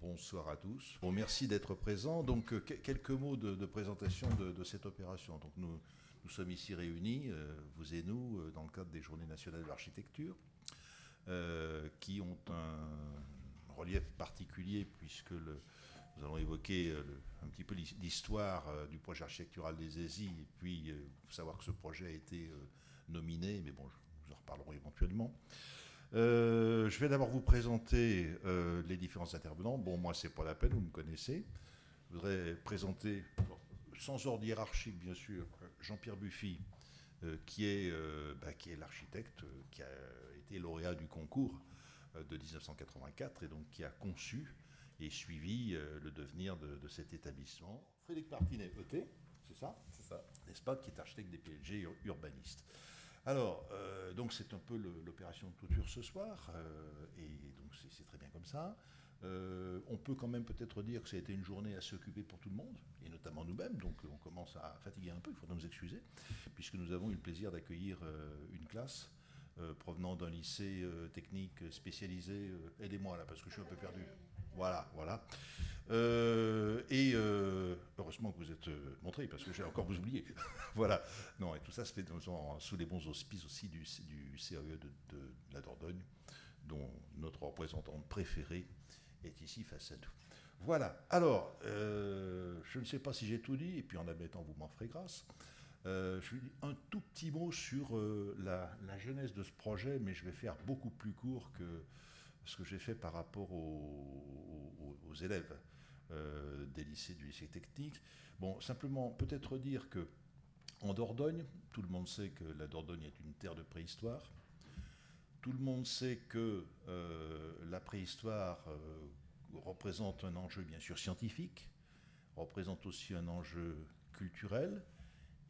bonsoir à tous. Bon, merci d'être présents. Donc, quelques mots de présentation de cette opération. Donc, nous sommes ici réunis, vous et nous, dans le cadre des Journées nationales de l'architecture, qui ont un relief particulier puisque nous allons évoquer un petit peu l'histoire du projet architectural des ESI, et puis il faut savoir que ce projet a été nominé, mais bon, nous en reparlerons éventuellement. Je vais d'abord vous présenter les différents intervenants. Bon, moi, c'est pas la peine, vous me connaissez. Je voudrais présenter, sans ordre hiérarchique, bien sûr, Jean-Pierre Buffy, qui est l'architecte qui a été lauréat du concours de 1984 et donc qui a conçu et suivi le devenir de cet établissement. Frédéric Martinet, ET, c'est ça ? C'est ça. N'est-ce pas, qui est architecte des PLG urbaniste. Alors, donc c'est un peu l'opération de clôture ce soir, et donc c'est très bien comme ça. On peut quand même peut-être dire que ça a été une journée assez occupée pour tout le monde, et notamment nous-mêmes, donc on commence à fatiguer un peu, il faudra nous excuser, puisque nous avons eu le plaisir d'accueillir une classe provenant d'un lycée technique spécialisé. Aidez-moi là, parce que je suis un peu perdu. Voilà. Heureusement que vous êtes montré, parce que j'ai encore vous oublié. Voilà. Non, et tout ça se fait sous les bons auspices aussi du CAE de la Dordogne, dont notre représentante préférée est ici face à nous. Voilà. Alors, je ne sais pas si j'ai tout dit, et puis en admettant, vous m'en ferez grâce. Je vais dire un tout petit mot sur la genèse de ce projet, mais je vais faire beaucoup plus court que ce que j'ai fait par rapport aux élèves du lycée technique. Bon, simplement, peut-être dire que en Dordogne, tout le monde sait que la Dordogne est une terre de préhistoire. Tout le monde sait que la préhistoire représente un enjeu bien sûr scientifique, représente aussi un enjeu culturel,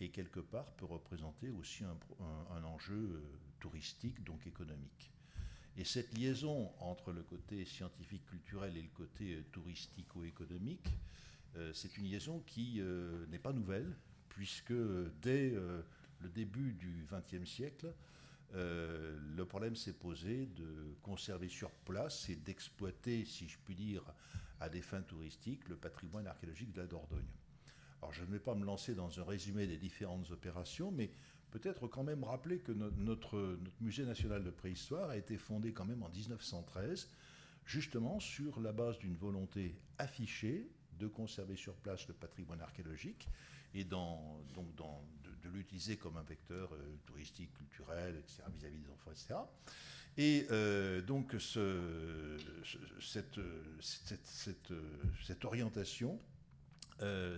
et quelque part peut représenter aussi un enjeu touristique, donc économique. Et cette liaison entre le côté scientifique, culturel et le côté touristico-économique, c'est une liaison qui n'est pas nouvelle, puisque dès le début du XXe siècle, le problème s'est posé de conserver sur place et d'exploiter, si je puis dire, à des fins touristiques, le patrimoine archéologique de la Dordogne. Alors je ne vais pas me lancer dans un résumé des différentes opérations, mais peut-être quand même rappeler que notre musée national de préhistoire a été fondé quand même en 1913, justement sur la base d'une volonté affichée de conserver sur place le patrimoine archéologique et de l'utiliser comme un vecteur touristique, culturel, etc., vis-à-vis des enfants, etc. Et donc cette orientation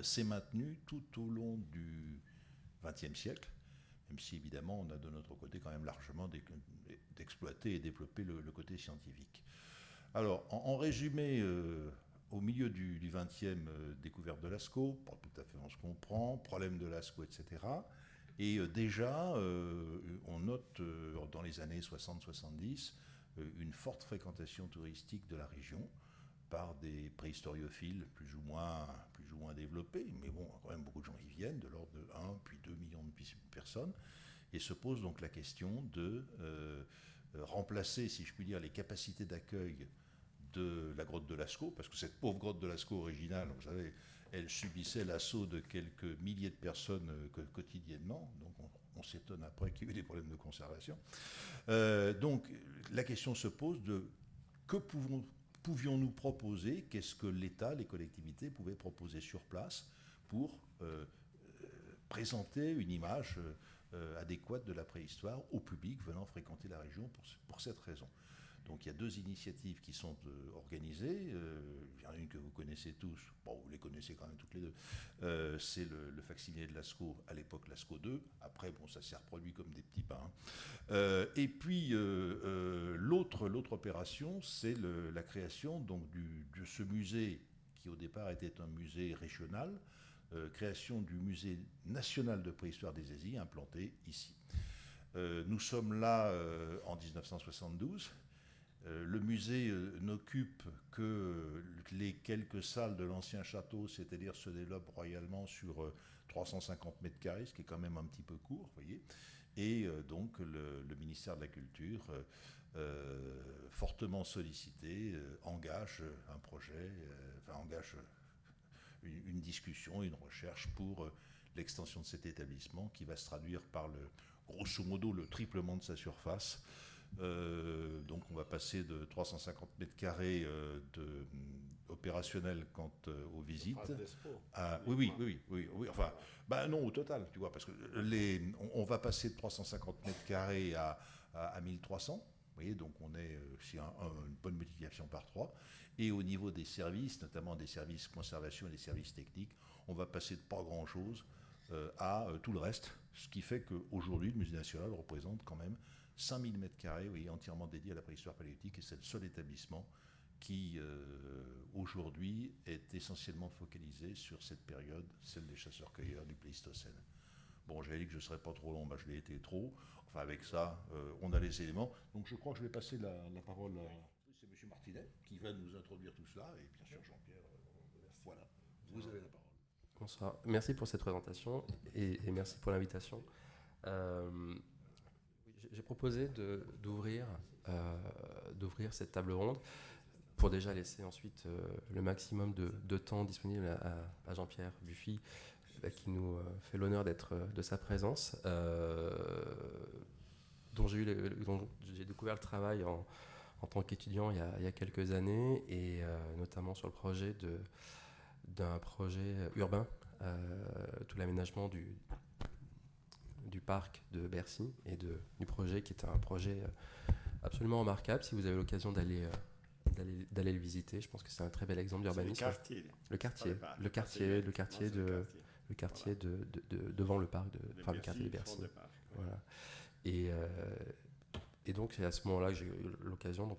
s'est maintenue tout au long du XXe siècle, même si évidemment on a de notre côté quand même largement d'exploiter et développer le côté scientifique. Alors, en résumé, au milieu du XXe, découverte de Lascaux, pas tout à fait on se comprend, problème de Lascaux, etc. Et déjà, on note dans les années 60-70 une forte fréquentation touristique de la région par des préhistoriophiles plus ou moins développés, mais bon, quand même beaucoup de gens y viennent, de l'ordre de 1 puis 2 millions de personnes, et se pose donc la question de remplacer, si je puis dire, les capacités d'accueil de la grotte de Lascaux, parce que cette pauvre grotte de Lascaux originale, vous savez, elle subissait l'assaut de quelques milliers de personnes quotidiennement, donc on s'étonne après qu'il y ait eu des problèmes de conservation. Donc la question se pose de que pouvions-nous proposer, qu'est-ce que l'État, les collectivités pouvaient proposer sur place pour présenter une image adéquate de la préhistoire au public venant fréquenter la région pour cette raison. Donc il y a deux initiatives qui sont organisées. Il y en a une que vous connaissez tous, bon, vous les connaissez quand même toutes les deux, c'est le facsimilé de Lascaux, à l'époque Lascaux 2, après bon, ça s'est reproduit comme des petits pains. Et puis l'autre opération, c'est la création donc, de ce musée qui au départ était un musée régional, création du musée national de préhistoire des ESI implanté ici. Nous sommes là en 1972. Le musée n'occupe que les quelques salles de l'ancien château, c'est-à-dire se développe royalement sur 350 mètres carrés, ce qui est quand même un petit peu court, vous voyez. Et donc le ministère de la Culture, fortement sollicité, engage un projet, engage une discussion, une recherche pour l'extension de cet établissement qui va se traduire par grosso modo le triplement de sa surface. Donc on va passer de 350 mètres carrés opérationnel quant aux visites. Oui. Enfin, non, au total, tu vois, parce que on va passer de 350 mètres carrés à 1300. Vous voyez, donc on est une bonne multiplication par 3. Et au niveau des services, notamment des services conservation et des services techniques, on va passer de pas grand-chose à tout le reste. Ce qui fait qu'aujourd'hui, le Musée national représente quand même 5000 mètres carrés, oui, entièrement dédiés à la préhistoire paléolithique. Et c'est le seul établissement qui, aujourd'hui, est essentiellement focalisé sur cette période, celle des chasseurs-cueilleurs du Pléistocène. Bon, j'avais dit que je ne serais pas trop long, je l'ai été trop. Enfin, avec ça, on a les éléments. Donc, je crois que je vais passer la parole à... C'est M. Martinet qui va nous introduire tout cela. Et bien sûr, Jean-Pierre, voilà, vous avez la parole. Bonsoir. Merci pour cette présentation et merci pour l'invitation. J'ai proposé d'ouvrir cette table ronde pour déjà laisser ensuite le maximum de temps disponible à Jean-Pierre Buffy, qui nous fait l'honneur de sa présence, dont j'ai découvert le travail en tant qu'étudiant il y a quelques années, et notamment sur le projet d'un projet urbain, tout l'aménagement du parc de Bercy et du projet qui est un projet absolument remarquable. Si vous avez l'occasion d'aller le visiter, je pense que c'est un très bel exemple d'urbanisme. Le quartier devant le parc, le quartier de Bercy. Voilà. Et donc c'est à ce moment-là que j'ai eu l'occasion, donc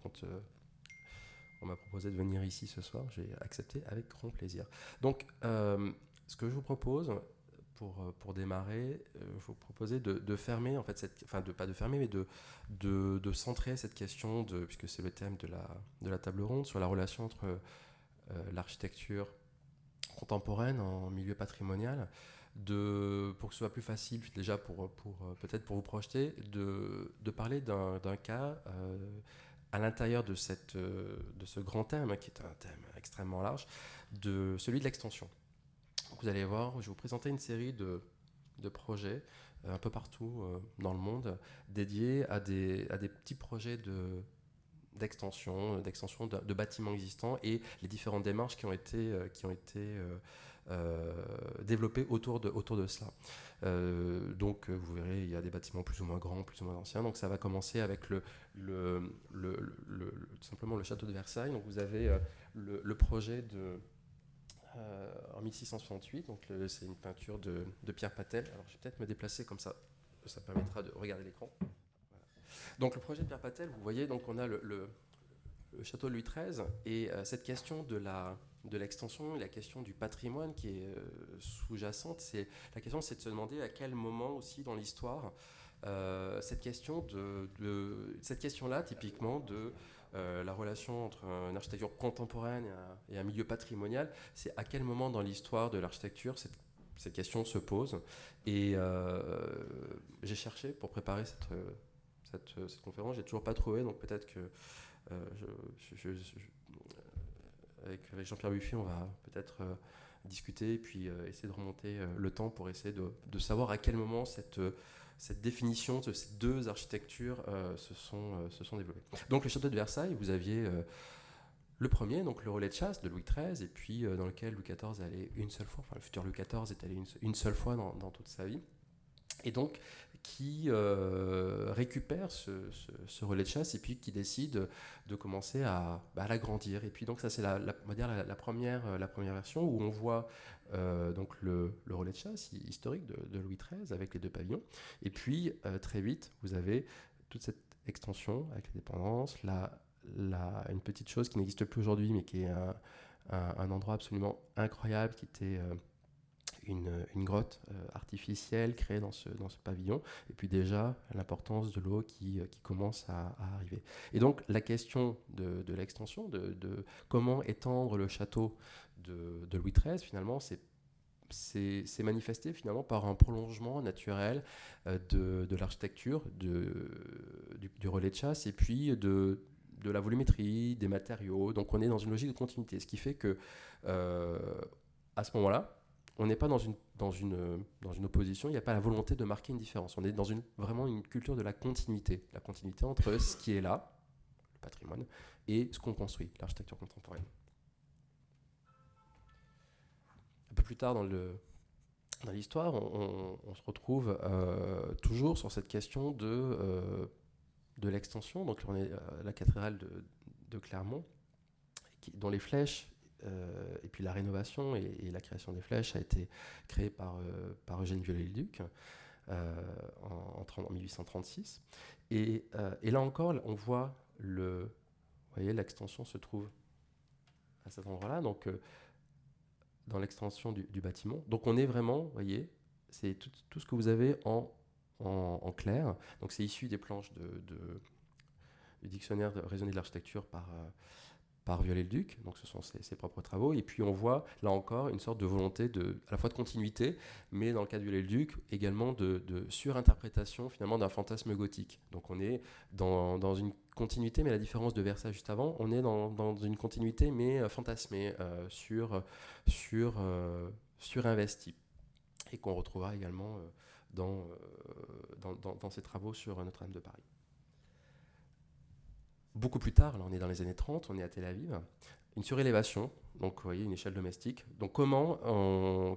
on m'a proposé de venir ici ce soir, j'ai accepté avec grand plaisir. Donc ce que je vous propose pour démarrer, je vous proposais de fermer en fait pas de fermer, mais de centrer cette question puisque c'est le thème de la table ronde, sur la relation entre l'architecture contemporaine en milieu patrimonial, pour que ce soit plus facile déjà peut-être pour vous projeter, de parler d'un cas à l'intérieur de ce grand thème, qui est un thème extrêmement large, de celui de l'extension. Donc vous allez voir, je vais vous présenter une série de projets un peu partout dans le monde, dédiés à des petits projets d'extension de bâtiments existants et les différentes démarches qui ont été développées autour de cela. Donc vous verrez, il y a des bâtiments plus ou moins grands, plus ou moins anciens. Donc ça va commencer avec tout simplement le château de Versailles. Donc vous avez le projet en 1668, donc c'est une peinture de Pierre Patel. Alors je vais peut-être me déplacer comme ça permettra de regarder l'écran. Voilà. Donc le projet de Pierre Patel, vous voyez, donc on a le château de Louis XIII et cette question de l'extension et la question du patrimoine qui est sous-jacente. La question, c'est de se demander à quel moment aussi dans l'histoire cette question-là, typiquement de la relation entre une architecture contemporaine et un milieu patrimonial, c'est à quel moment dans l'histoire de l'architecture cette question se pose. Et j'ai cherché pour préparer cette conférence, j'ai toujours pas trouvé, donc peut-être que avec Jean-Pierre Buffy, on va peut-être discuter et puis essayer de remonter le temps pour essayer de savoir à quel moment cette définition de ces deux architectures se sont développées. Donc le château de Versailles, vous aviez le premier, donc le relais de chasse de Louis XIII, et puis dans lequel Louis XIV allait une seule fois, enfin le futur Louis XIV est allé une seule fois dans toute sa vie, et donc qui récupère ce relais de chasse et puis qui décide de commencer à l'agrandir. Et puis donc ça c'est on va dire la première version où on voit donc le relais de chasse historique de Louis XIII avec les deux pavillons. Et puis très vite vous avez toute cette extension avec les dépendances, une petite chose qui n'existe plus aujourd'hui mais qui est un endroit absolument incroyable qui était une grotte artificielle créée dans ce pavillon, et puis déjà l'importance de l'eau qui commence à arriver. Et donc la question de l'extension, de comment étendre le château de Louis XIII, finalement, c'est c'est manifesté finalement par un prolongement naturel de l'architecture, du relais de chasse, et puis de la volumétrie, des matériaux. Donc on est dans une logique de continuité, ce qui fait que à ce moment-là, on n'est pas dans une opposition, il n'y a pas la volonté de marquer une différence. On est dans vraiment une culture de la continuité entre ce qui est là, le patrimoine, et ce qu'on construit, l'architecture contemporaine. Un peu plus tard dans l'histoire, on se retrouve toujours sur cette question de l'extension. Donc on est à la cathédrale de Clermont, dont les flèches, et puis la rénovation et la création des flèches a été créée par Eugène Viollet-le-Duc en 1836. Et là encore, on voit vous voyez, l'extension se trouve à cet endroit-là, donc dans l'extension du bâtiment. Donc on est vraiment, vous voyez, c'est tout ce que vous avez en clair. Donc c'est issu des planches du dictionnaire raisonné de l'architecture par Viollet-le-Duc, donc ce sont ses propres travaux, et puis on voit là encore une sorte de volonté à la fois de continuité, mais dans le cas de Viollet-le-Duc également de surinterprétation finalement d'un fantasme gothique. Donc on est dans une continuité, mais à la différence de Versailles juste avant, on est dans une continuité mais fantasmée, surinvestie, et qu'on retrouvera également dans ses travaux sur Notre-Dame de Paris. Beaucoup plus tard, là on est dans les années 30, on est à Tel Aviv, une surélévation, donc vous voyez une échelle domestique. Donc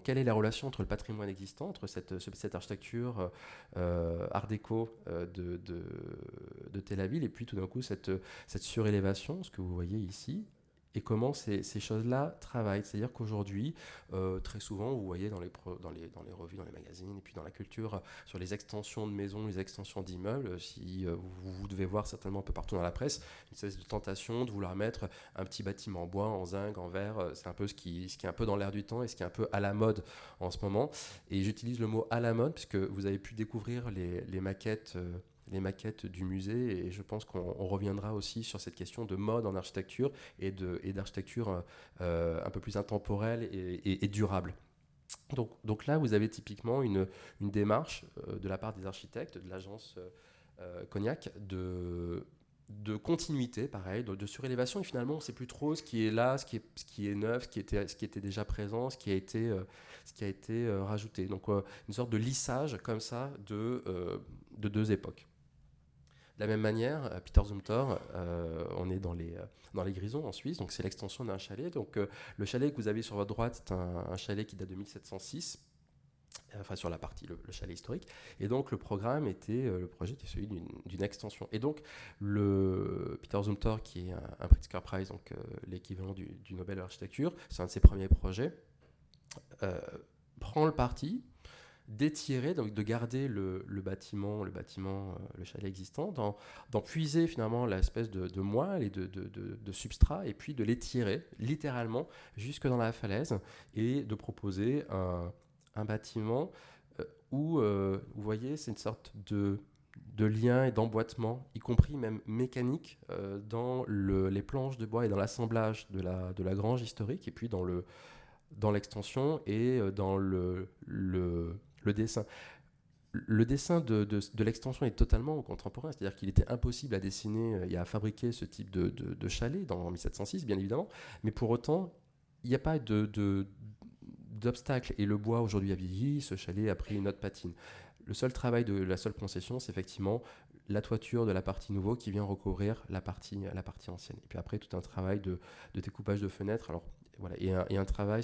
quelle est la relation entre le patrimoine existant, entre cette architecture art déco de Tel Aviv, et puis tout d'un coup cette surélévation, ce que vous voyez ici, et comment ces choses-là travaillent. C'est-à-dire qu'aujourd'hui, très souvent, vous voyez dans les revues, dans les magazines, et puis dans la culture, sur les extensions de maisons, les extensions d'immeubles, si vous devez voir certainement un peu partout dans la presse, une espèce de tentation de vouloir mettre un petit bâtiment en bois, en zinc, en verre. C'est un peu ce qui est un peu dans l'air du temps et ce qui est un peu à la mode en ce moment. Et j'utilise le mot à la mode, puisque vous avez pu découvrir les maquettes du musée, et je pense qu'on reviendra aussi sur cette question de mode en architecture et d'architecture un peu plus intemporelle et durable. Donc là, vous avez typiquement une démarche de la part des architectes, de l'agence Cognac, de continuité, pareil, de surélévation, et finalement on ne sait plus trop ce qui est là, ce qui est neuf, ce qui était déjà présent, ce qui a été rajouté. Donc une sorte de lissage comme ça de deux époques. De la même manière, Peter Zumthor, on est dans les Grisons en Suisse, donc c'est l'extension d'un chalet. Donc le chalet que vous avez sur votre droite, c'est un chalet qui date de 1706, enfin sur la partie, le chalet historique. Et donc le projet était celui d'une extension. Et donc Peter Zumthor, qui est un Pritzker Prize, donc l'équivalent du Nobel de l'architecture, c'est un de ses premiers projets, prend le parti d'étirer, donc de garder le bâtiment, le chalet existant, d'en puiser finalement l'espèce de moelle et de substrat, et puis de l'étirer littéralement jusque dans la falaise, et de proposer un bâtiment où, vous voyez, c'est une sorte de lien et d'emboîtement, y compris même mécanique, dans les planches de bois et dans l'assemblage de la grange historique, et puis dans l'extension et dans le dessin. Le dessin de l'extension est totalement contemporain, c'est-à-dire qu'il était impossible à dessiner et à fabriquer ce type de chalet en 1706, bien évidemment, mais pour autant, il n'y a pas d'obstacle. Et le bois aujourd'hui a vieilli, ce chalet a pris une autre patine. Le seul travail de la seule concession, c'est effectivement la toiture de la partie nouveau qui vient recouvrir la partie ancienne. Et puis après, tout un travail de découpage de fenêtres. Alors, voilà, et un travail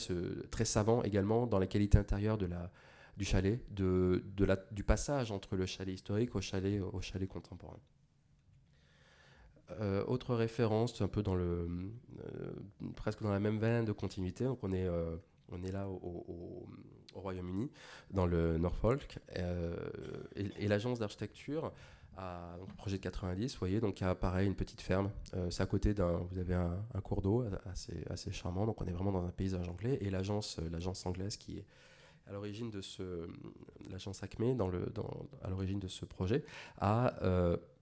très savant également dans la qualité intérieure du chalet, du passage entre le chalet historique au chalet contemporain. Autre référence, un peu presque dans la même veine de continuité, donc on est là au Royaume-Uni, dans le Norfolk, et l'agence d'architecture donc le projet de 90, vous voyez, donc il y a pareil une petite ferme. C'est à côté vous avez un cours d'eau assez charmant, donc on est vraiment dans un paysage anglais. Et l'agence anglaise qui est à l'origine de l'agence Acme, à l'origine de ce projet, a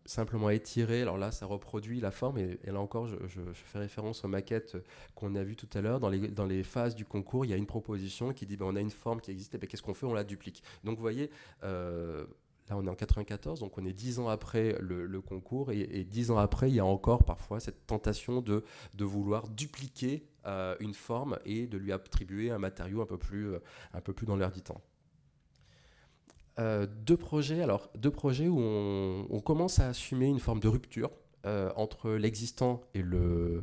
simplement étirer. Alors là, ça reproduit la forme, et là encore, je fais référence aux maquettes qu'on a vues tout à l'heure. Dans les phases du concours, il y a une proposition qui dit on a une forme qui existe, et qu'est-ce qu'on fait? On la duplique. Donc vous voyez, là on est en 94, donc on est 10 ans après le concours, et 10 ans après, il y a encore parfois cette tentation de vouloir dupliquer une forme et de lui attribuer un matériau un peu plus dans l'air du temps. Deux projets où on commence à assumer une forme de rupture entre l'existant et le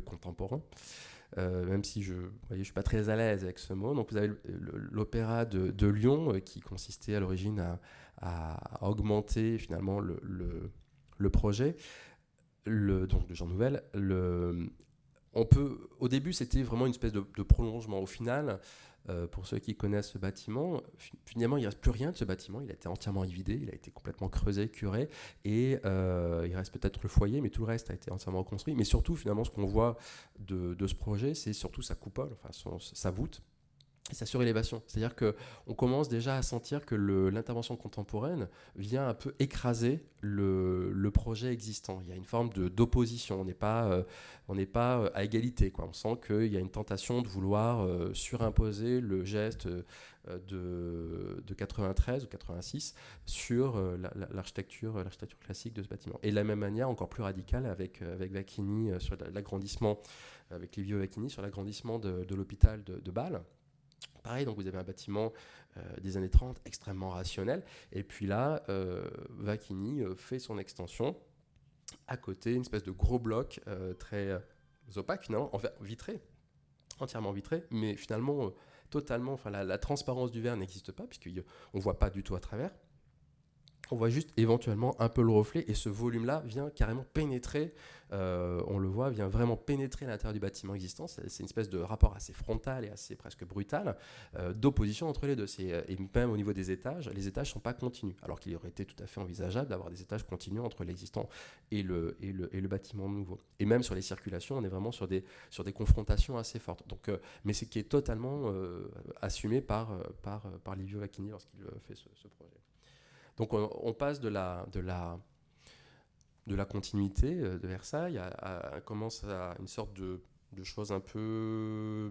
contemporain, même si je ne suis pas très à l'aise avec ce mot. Donc vous avez l'opéra de Lyon qui consistait à l'origine à augmenter finalement le projet, donc de Jean Nouvel. Au début, c'était vraiment une espèce de prolongement. Au final, pour ceux qui connaissent ce bâtiment, finalement, il ne reste plus rien de ce bâtiment. Il a été entièrement évidé, il a été complètement creusé, curé, et il reste peut-être le foyer, mais tout le reste a été entièrement reconstruit. Mais surtout, finalement, ce qu'on voit de ce projet, c'est surtout sa coupole, enfin sa voûte, et sa surélévation. C'est-à-dire qu'on commence déjà à sentir que l'intervention contemporaine vient un peu écraser le projet existant. Il y a une forme d'opposition. On n'est pas à égalité, quoi. On sent qu'il y a une tentation de vouloir surimposer le geste de 93 ou 86 sur l'architecture classique de ce bâtiment. Et de la même manière, encore plus radicale, avec Vacchini sur l'agrandissement, avec Livio Vacchini sur l'agrandissement de l'hôpital de Bâle. Pareil, donc vous avez un bâtiment des années 30 extrêmement rationnel, et puis là, Vacchini fait son extension à côté, une espèce de gros bloc très opaque, finalement, vitré, entièrement vitré, mais finalement totalement, enfin la transparence du verre n'existe pas, puisqu'on ne voit pas du tout à travers. On voit juste éventuellement un peu le reflet, et ce volume-là vient carrément pénétrer, on le voit, vient vraiment pénétrer l'intérieur du bâtiment existant. C'est une espèce de rapport assez frontal et assez presque brutal d'opposition entre les deux. Et même au niveau des étages, les étages ne sont pas continus, alors qu'il aurait été tout à fait envisageable d'avoir des étages continus entre l'existant et le bâtiment nouveau. Et même sur les circulations, on est vraiment sur des confrontations assez fortes. Donc, mais c'est qui est totalement assumé par Livio Vacchini lorsqu'il fait ce projet. Donc on passe de la continuité de Versailles commence à une sorte de chose un peu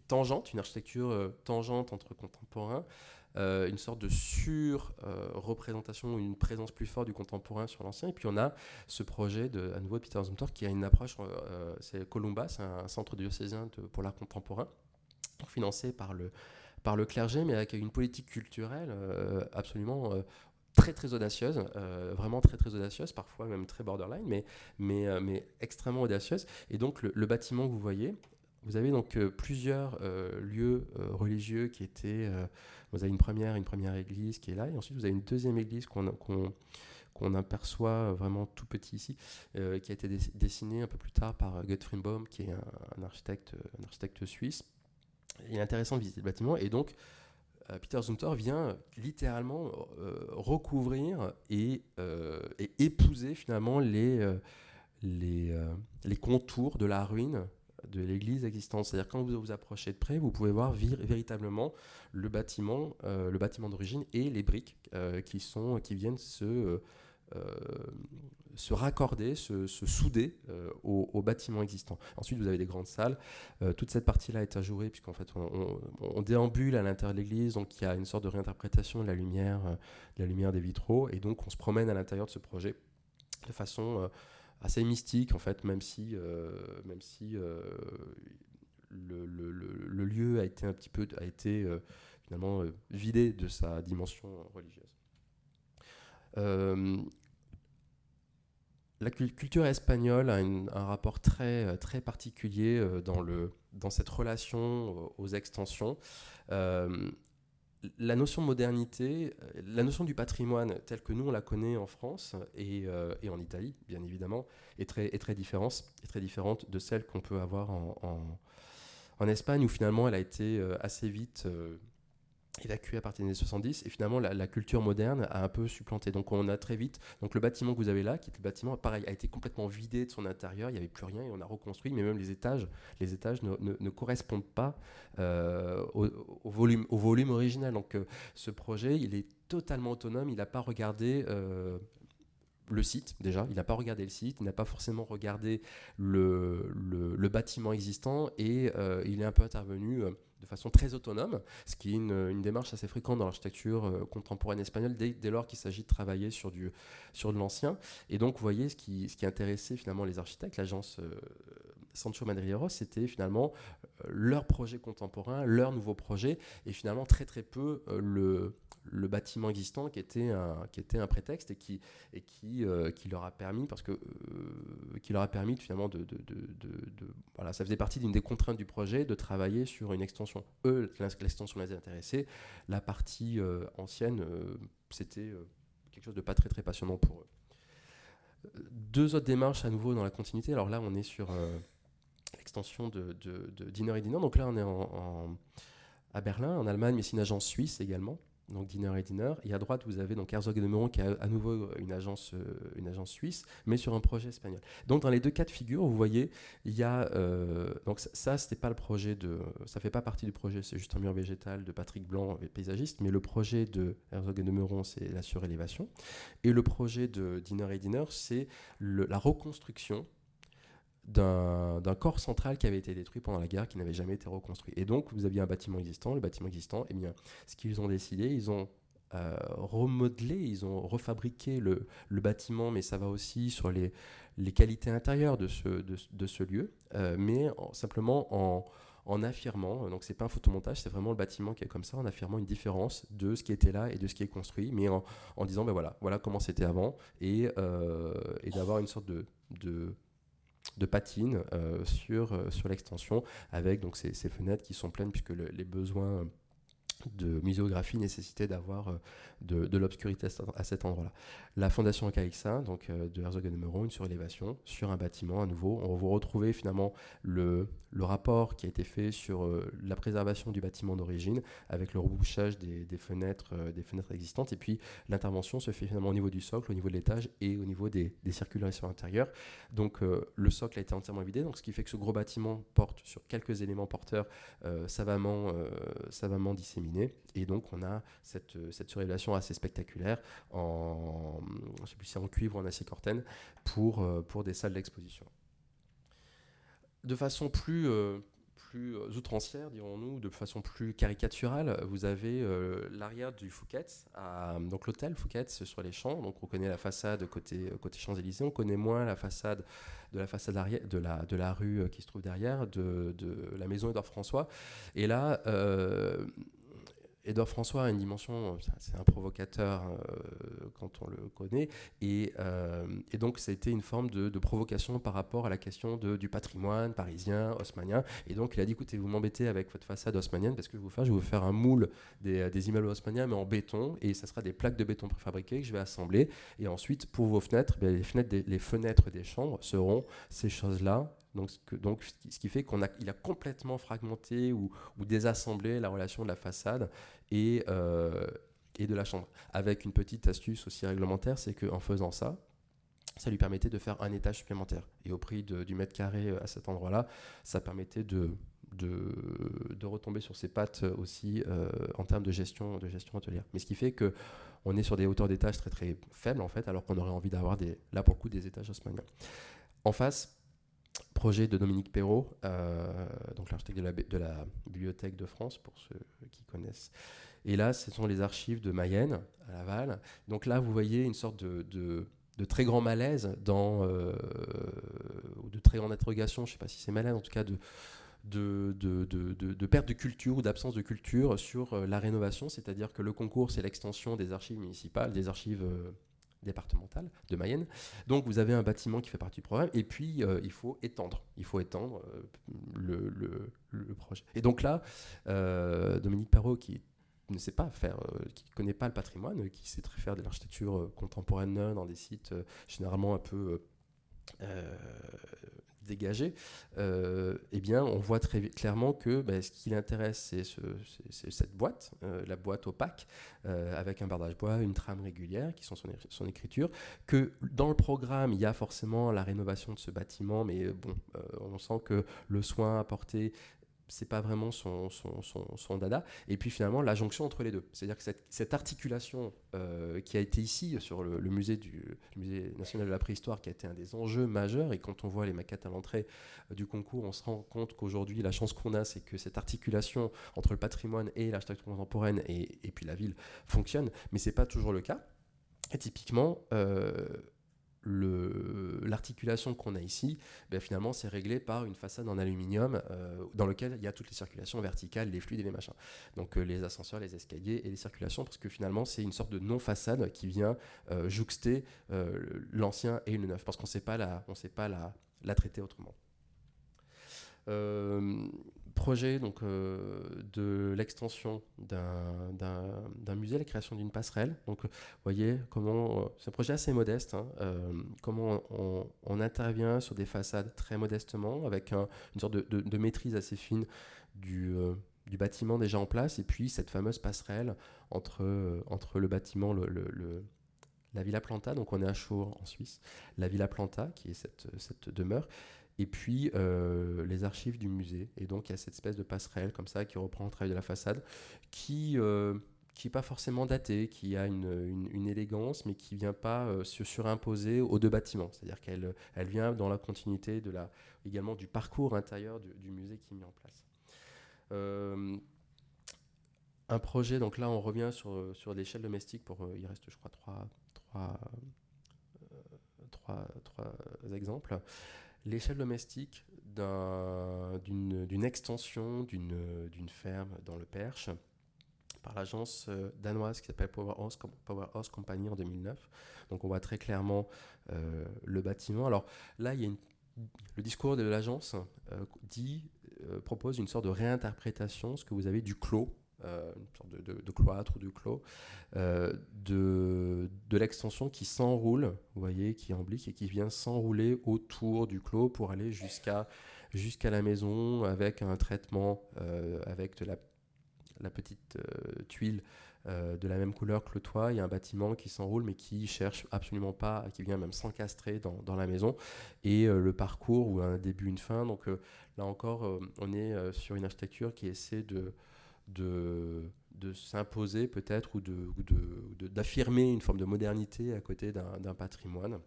tangente, une architecture tangente entre contemporains, une sorte de sur-représentation, une présence plus forte du contemporain sur l'ancien. Et puis on a ce projet à nouveau de Peter Zumthor qui a une approche, c'est Columba, c'est un centre diocésain pour l'art contemporain, financé par le clergé, mais avec une politique culturelle absolument très très audacieuse, vraiment très très audacieuse, parfois même très borderline, mais extrêmement audacieuse. Et donc le bâtiment que vous voyez, vous avez donc plusieurs lieux religieux qui étaient... vous avez une première église qui est là, et ensuite vous avez une deuxième église qu'on aperçoit vraiment tout petit ici, qui a été dessinée un peu plus tard par Gottfried Baum, qui est un architecte suisse. Il est intéressant de visiter le bâtiment, et donc Peter Zumthor vient littéralement recouvrir et épouser finalement les contours de la ruine de l'église existante. C'est-à-dire quand vous vous approchez de près, vous pouvez voir véritablement le bâtiment d'origine et les briques qui viennent se raccorder, se souder au bâtiment existant. Ensuite, vous avez des grandes salles. Toute cette partie-là est ajourée, puisqu'en fait, on déambule à l'intérieur de l'église, donc il y a une sorte de réinterprétation de la lumière des vitraux, et donc on se promène à l'intérieur de ce projet de façon assez mystique, en fait, même si le lieu a été finalement vidé de sa dimension religieuse. La culture espagnole a un rapport très, très particulier dans cette relation aux extensions. La notion de modernité, la notion du patrimoine telle que nous on la connaît en France et en Italie, bien évidemment, est très différente de celle qu'on peut avoir en Espagne, où finalement elle a été assez vite évacué à partir des années 70, et finalement la culture moderne a un peu supplanté. Donc on a très vite, donc le bâtiment que vous avez là, qui est le bâtiment, pareil, a été complètement vidé de son intérieur, il n'y avait plus rien, et on a reconstruit, mais même les étages ne correspondent pas au volume original. Donc ce projet, il est totalement autonome, il n'a pas regardé le site, déjà, il n'a pas regardé le site, il n'a pas forcément regardé le bâtiment existant, et il est un peu intervenu de façon très autonome, ce qui est une démarche assez fréquente dans l'architecture contemporaine espagnole dès lors qu'il s'agit de travailler sur de l'ancien. Et donc, vous voyez, ce qui intéressait finalement les architectes, l'agence Sancho Madrilleros, c'était finalement leur projet contemporain, leur nouveau projet, et finalement très très peu le bâtiment existant qui était un prétexte, et qui leur a permis, qui leur a permis finalement voilà, ça faisait partie d'une des contraintes du projet, de travailler sur une extension. Eux, l'extension les intéressait, la partie ancienne, c'était quelque chose de pas très très passionnant pour eux. Deux autres démarches à nouveau dans la continuité. Alors là, on est sur l'extension de Diener & Diener. Donc là, on est à Berlin, en Allemagne, mais c'est une agence suisse également. Donc Diener & Diener. Et à droite, vous avez donc Herzog & de Meuron, qui est à nouveau une agence suisse, mais sur un projet espagnol. Donc dans les deux cas de figure, vous voyez, il y a donc ça, c'était pas le projet ça fait pas partie du projet, c'est juste un mur végétal de Patrick Blanc, paysagiste, mais le projet de Herzog & de Meuron, c'est la surélévation, et le projet de Diener & Diener, c'est la reconstruction d'un corps central qui avait été détruit pendant la guerre, qui n'avait jamais été reconstruit. Et donc, vous aviez un bâtiment existant. Le bâtiment existant, eh bien, ce qu'ils ont décidé, ils ont remodelé, ils ont refabriqué le bâtiment, mais ça va aussi sur les qualités intérieures de ce lieu, mais simplement en affirmant, donc c'est pas un photomontage, c'est vraiment le bâtiment qui est comme ça, en affirmant une différence de ce qui était là et de ce qui est construit, mais en disant, ben voilà comment c'était avant, et d'avoir une sorte de patine sur l'extension, avec donc ces fenêtres qui sont pleines, puisque les besoins de muséographie nécessitaient d'avoir de l'obscurité à cet endroit-là. La fondation Caixa, donc de Herzog & de Meuron, une surélévation sur un bâtiment à nouveau. On va vous retrouver finalement le rapport qui a été fait sur la préservation du bâtiment d'origine, avec le rebouchage des fenêtres existantes, et puis l'intervention se fait finalement au niveau du socle, au niveau de l'étage et au niveau des circulations intérieures. Donc le socle a été entièrement vidé, donc ce qui fait que ce gros bâtiment porte sur quelques éléments porteurs savamment disséminés. Et donc on a cette surélévation assez spectaculaire je ne sais plus si en cuivre ou en acier corten pour des salles d'exposition. De façon plus outrancière, dirons-nous, de façon plus caricaturale, vous avez l'arrière du Fouquet's, donc l'hôtel Fouquet's sur les Champs. Donc on connaît la façade côté Champs-Élysées, on connaît moins la façade arrière, de la rue qui se trouve derrière, de la maison Édouard François. Et là, Édouard François a une dimension, c'est un provocateur quand on le connaît, et donc ça a été une forme de provocation par rapport à la question du patrimoine parisien, haussmannien. Et donc il a dit, écoutez, vous m'embêtez avec votre façade haussmannienne, parce que je vais vous faire un moule des immeubles haussmanniens, mais en béton, et ça sera des plaques de béton préfabriquées que je vais assembler. Et ensuite, pour vos fenêtres, les fenêtres des chambres seront ces choses-là. Donc, ce qui fait qu'il a complètement fragmenté ou désassemblé la relation de la façade et de la chambre. Avec une petite astuce aussi réglementaire, c'est qu'en faisant ça, ça lui permettait de faire un étage supplémentaire. Et au prix du mètre carré à cet endroit-là, ça permettait de retomber sur ses pattes aussi en termes de gestion hôtelière. Mais ce qui fait qu'on est sur des hauteurs d'étages très très faibles, en fait, alors qu'on aurait envie d'avoir là pour le coup des étages haussmanniens. En face, projet de Dominique Perrault, donc l'architecte de la Bibliothèque de France, pour ceux qui connaissent. Et là, ce sont les archives de Mayenne, à Laval. Donc là, vous voyez une sorte de très grand malaise, ou de très grande interrogation, je ne sais pas si c'est malaise, en tout cas de perte de culture ou d'absence de culture sur la rénovation, c'est-à-dire que le concours, c'est l'extension des archives municipales, des archives départementale de Mayenne. Donc vous avez un bâtiment qui fait partie du programme, et puis il faut étendre le projet. Et donc là, Dominique Perrault, qui ne sait pas faire, qui ne connaît pas le patrimoine, qui sait très faire de l'architecture contemporaine dans des sites généralement un peu dégagé, eh bien, on voit très clairement que ce qui l'intéresse, c'est cette boîte, la boîte opaque, avec un bardage bois, une trame régulière, qui sont son écriture, que dans le programme, il y a forcément la rénovation de ce bâtiment, mais on sent que le soin apporté, c'est pas vraiment son dada. Et puis finalement, la jonction entre les deux. C'est-à-dire que cette articulation qui a été ici sur le musée national de la préhistoire, qui a été un des enjeux majeurs, et quand on voit les maquettes à l'entrée du concours, on se rend compte qu'aujourd'hui, la chance qu'on a, c'est que cette articulation entre le patrimoine et l'architecture contemporaine et puis la ville fonctionne, mais c'est pas toujours le cas. Et typiquement, l'articulation qu'on a ici, finalement, c'est réglé par une façade en aluminium dans laquelle il y a toutes les circulations verticales, les fluides et les machins. Donc les ascenseurs, les escaliers et les circulations, parce que finalement, c'est une sorte de non-façade qui vient jouxter l'ancien et le neuf, parce qu'on ne sait pas la traiter autrement. Projet donc, de l'extension d'un musée, la création d'une passerelle. Donc, vous voyez comment c'est un projet assez modeste. Comment on intervient sur des façades très modestement, avec une sorte de maîtrise assez fine du bâtiment déjà en place, et puis cette fameuse passerelle entre le bâtiment, la Villa Planta. Donc, on est à Chaux en Suisse, la Villa Planta, qui est cette demeure. Et puis les archives du musée. Et donc il y a cette espèce de passerelle comme ça qui reprend le travail de la façade, qui n'est pas forcément datée, qui a une élégance, mais qui ne vient pas se surimposer aux deux bâtiments. C'est-à-dire qu'elle vient dans la continuité également du parcours intérieur du musée qui est mis en place. Un projet, donc là on revient sur l'échelle domestique, il reste je crois trois exemples. L'échelle domestique d'une extension d'une ferme dans le Perche par l'agence danoise qui s'appelle Powerhouse Company en 2009. Donc on voit très clairement le bâtiment. Alors là, le discours de l'agence propose une sorte de réinterprétation, ce que vous avez du clos, une sorte de cloître ou de clos, de l'extension qui s'enroule, vous voyez, qui est oblique et qui vient s'enrouler autour du clos pour aller jusqu'à la maison, avec un traitement avec de la petite tuile de la même couleur que le toit. Il y a un bâtiment qui s'enroule mais qui cherche absolument pas, qui vient même s'encastrer dans la maison, et le parcours où un début, une fin. Donc là encore, on est sur une architecture qui essaie de s'imposer peut-être, ou d'affirmer une forme de modernité à côté d'un patrimoine,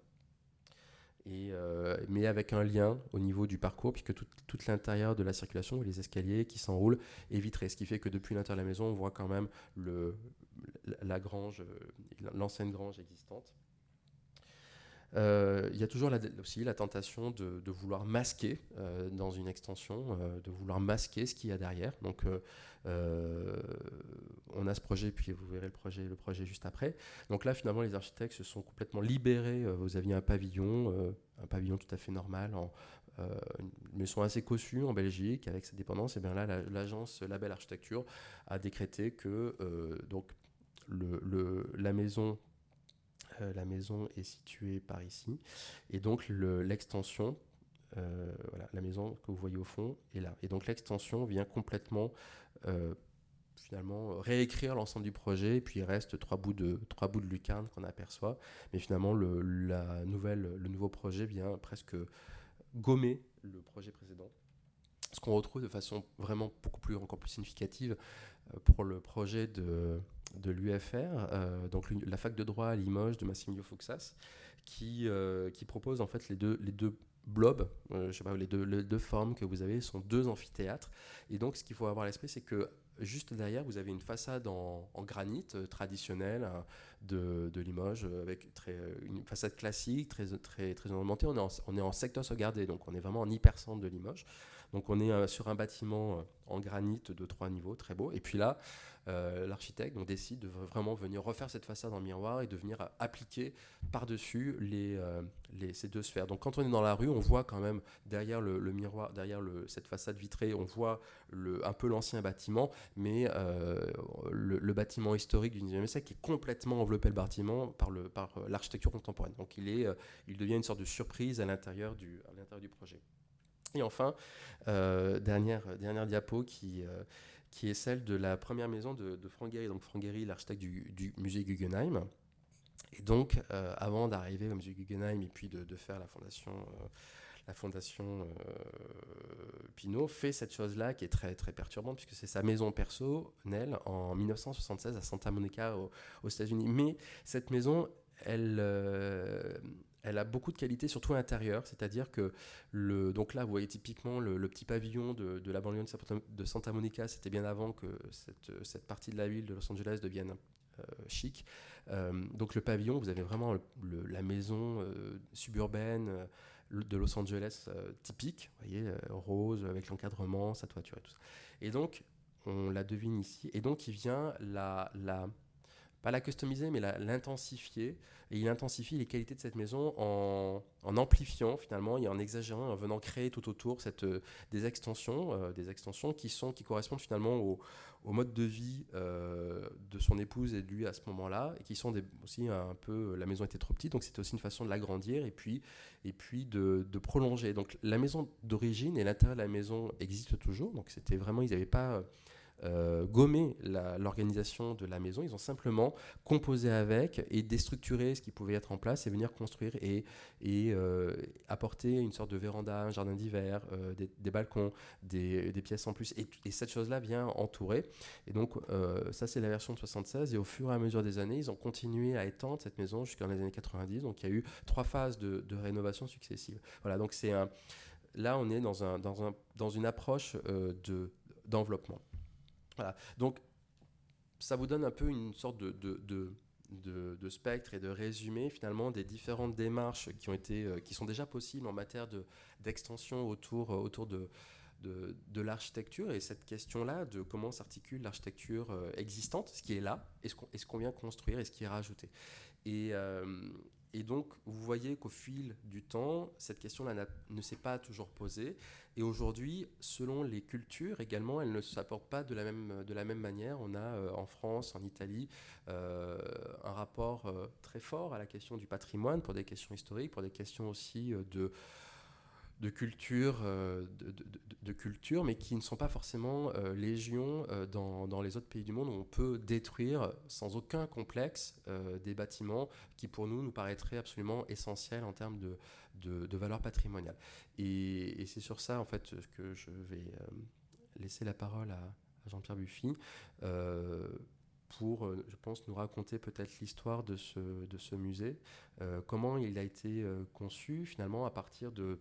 mais avec un lien au niveau du parcours, puisque tout l'intérieur de la circulation, les escaliers qui s'enroulent, est vitré, ce qui fait que depuis l'intérieur de la maison, on voit quand même la grange, l'ancienne grange existante. Il y a toujours aussi la tentation de vouloir masquer dans une extension, de vouloir masquer ce qu'il y a derrière. Donc on a ce projet, puis vous verrez le projet juste après. Donc là, finalement, les architectes se sont complètement libérés. Vous aviez un pavillon tout à fait normal, mais sont assez cossus en Belgique avec cette dépendance. Et bien là, l'agence Label Architecture a décrété que donc la maison est située par ici, et donc l'extension, la maison que vous voyez au fond est là. Et donc l'extension vient complètement finalement réécrire l'ensemble du projet, et puis il reste trois bouts de lucarne qu'on aperçoit, mais finalement le nouveau projet vient presque gommer le projet précédent. Ce qu'on retrouve de façon vraiment encore plus significative pour le projet de l'UFR, donc la fac de droit à Limoges de Massimilio Fuxas, qui propose en fait les deux blobs, les deux formes que vous avez sont deux amphithéâtres. Et donc ce qu'il faut avoir à l'esprit, c'est que juste derrière, vous avez une façade en granit traditionnelle de Limoges, avec une façade classique, très, très, très ornementée. On est en secteur sauvegardé, donc on est vraiment en hypercentre de Limoges. Donc on est sur un bâtiment en granit de 3 niveaux, très beau. Et puis là, l'architecte décide de vraiment venir refaire cette façade en miroir et de venir appliquer par-dessus ces deux sphères. Donc quand on est dans la rue, on voit quand même derrière le miroir, derrière cette façade vitrée, on voit un peu l'ancien bâtiment, mais le bâtiment historique du 19e siècle qui est complètement enveloppé le bâtiment par l'architecture contemporaine. Donc il devient une sorte de surprise à l'intérieur du projet. Et enfin, dernière diapo qui est celle de la première maison de Frank Gehry. Donc Frank Gehry, l'architecte du musée Guggenheim. Et donc, avant d'arriver au musée Guggenheim et puis de faire la fondation Pinault, fait cette chose-là qui est très, très perturbante, puisque c'est sa maison personnelle en 1976 à Santa Monica aux États-Unis. Mais cette maison, elle a beaucoup de qualités, surtout intérieures, c'est-à-dire que donc là, vous voyez typiquement le petit pavillon de la banlieue de Santa Monica, c'était bien avant que cette partie de la ville de Los Angeles devienne chic. Donc le pavillon, vous avez vraiment la maison suburbaine de Los Angeles typique, vous voyez, rose avec l'encadrement, sa toiture et tout ça. Et donc, on la devine ici. Et donc, il vient pas la customiser, mais l'intensifier. Et il intensifie les qualités de cette maison en amplifiant finalement et en exagérant, en venant créer tout autour des extensions qui correspondent finalement au mode de vie de son épouse et de lui à ce moment-là, et qui sont aussi un peu... La maison était trop petite, donc c'était aussi une façon de l'agrandir et puis de prolonger. Donc la maison d'origine et l'intérieur de la maison existent toujours, donc c'était vraiment... Ils n'avaient pas... gommer l'organisation de la maison, ils ont simplement composé avec et déstructuré ce qui pouvait être en place et venir construire et apporter une sorte de véranda, un jardin d'hiver, des balcons, des pièces en plus, et cette chose-là vient entourer. Et donc ça c'est la version de 76, et au fur et à mesure des années ils ont continué à étendre cette maison jusqu'en les années 90, donc il y a eu 3 phases de rénovation successives. Voilà, donc là on est dans une approche d'enveloppement. Voilà. Donc, ça vous donne un peu une sorte de spectre et de résumé finalement des différentes démarches qui sont déjà possibles en matière d'extension autour de l'architecture, et cette question-là de comment s'articule l'architecture existante, ce qui est là, et ce qu'on vient construire et ce qui est rajouté. Et donc, vous voyez qu'au fil du temps, cette question-là ne s'est pas toujours posée. Et aujourd'hui, selon les cultures également, elle ne s'apporte pas de la même manière. On a en France, en Italie, un rapport très fort à la question du patrimoine pour des questions historiques, pour des questions aussi de culture, mais qui ne sont pas forcément légion dans les autres pays du monde, où on peut détruire sans aucun complexe des bâtiments qui pour nous paraîtraient absolument essentiels en termes de valeur patrimoniale. Et c'est sur ça en fait que je vais laisser la parole à Jean-Pierre Buffy pour, je pense, nous raconter peut-être l'histoire de ce musée, comment il a été conçu finalement à partir de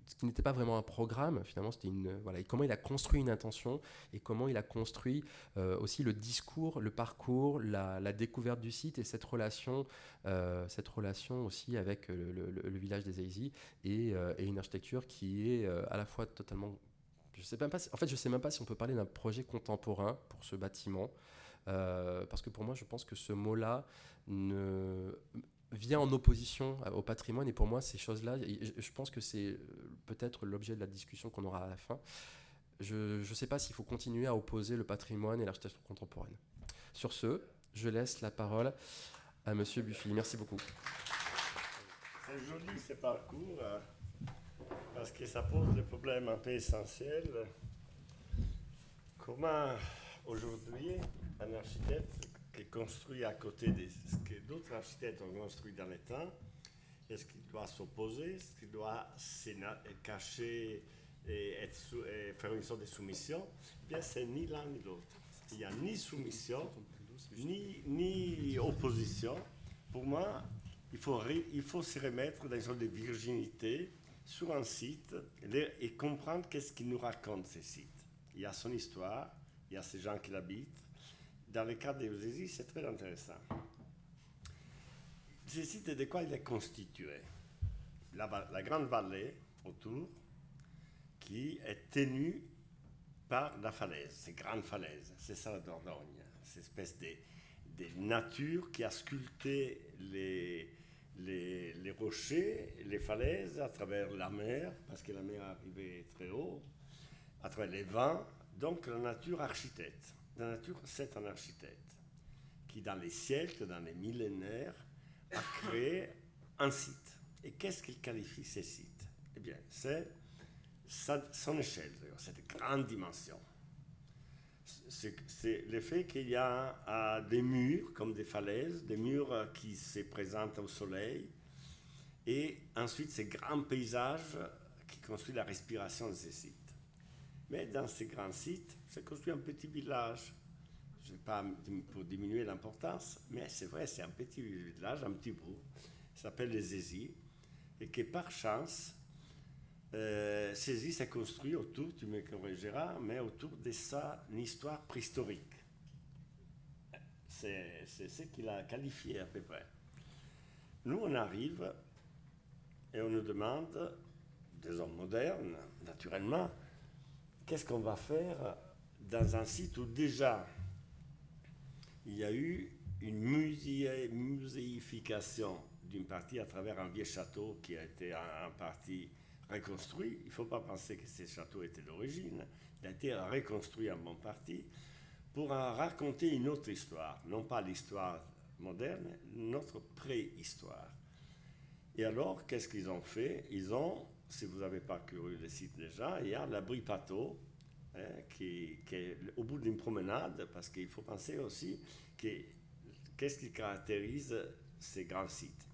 ce qui n'était pas vraiment un programme, finalement, c'était et comment il a construit une intention, et comment il a construit aussi le discours, le parcours, la découverte du site, et cette relation aussi avec le village des Aisy et une architecture qui est à la fois totalement... Je sais même pas si on peut parler d'un projet contemporain pour ce bâtiment, parce que pour moi, je pense que ce mot-là vient en opposition au patrimoine, et pour moi ces choses-là, je pense que c'est peut-être l'objet de la discussion qu'on aura à la fin. Je ne sais pas s'il faut continuer à opposer le patrimoine et l'architecture contemporaine. Sur ce, je laisse la parole à Monsieur Buffy. Merci beaucoup. C'est joli ce parcours, parce que ça pose des problèmes un peu essentiels. Comment aujourd'hui un architecte qui construit à côté de ce que d'autres architectes ont construit dans le temps, est-ce qu'il doit s'opposer, est-ce qu'il doit se cacher et faire une sorte de soumission? Eh bien, c'est ni l'un ni l'autre. Il n'y a ni soumission, ni opposition. Pour moi, il faut se remettre dans une sorte de virginité sur un site et comprendre qu'est-ce qu'il nous raconte, ce site. Il y a son histoire, il y a ces gens qui l'habitent. Dans le cas des Aisy, c'est très intéressant. Ce site, de quoi il est constitué? La grande vallée autour, qui est tenue par la falaise, ces grandes falaises. C'est ça la Dordogne, cette espèce de nature qui a sculpté les rochers, les falaises à travers la mer, parce que la mer arrivait très haut, à travers les vents. Donc la nature architecte. La nature, c'est un architecte qui, dans les siècles, dans les millénaires, a créé un site. Et qu'est-ce qu'il qualifie ces sites? Eh bien, c'est son échelle, cette grande dimension. C'est le fait qu'il y a des murs, comme des falaises, des murs qui se présentent au soleil, et ensuite ces grands paysages qui construisent la respiration de ces sites. Mais dans ces grands sites, c'est construit un petit village. Je ne sais pas pour diminuer l'importance, mais c'est vrai, c'est un petit village, un petit bourg, qui s'appelle les Zézis, et qui par chance, Zézis s'est construit autour, tu me corrigeras, mais autour de sa histoire préhistorique. C'est ce qu'il a qualifié à peu près. Nous, on arrive et on nous demande, des hommes modernes, naturellement, qu'est-ce qu'on va faire dans un site où déjà il y a eu une muséification d'une partie à travers un vieux château qui a été en partie reconstruit. Il ne faut pas penser que ce château était d'origine. Il a été reconstruit en bonne partie pour en raconter une autre histoire, non pas l'histoire moderne, notre préhistoire. Et alors, qu'est-ce qu'ils ont fait? Ils ont, si vous n'avez pas parcouru le site déjà, il y a l'abri Pateau, qui est au bout d'une promenade, parce qu'il faut penser aussi qu'est-ce qui caractérise ces grands sites?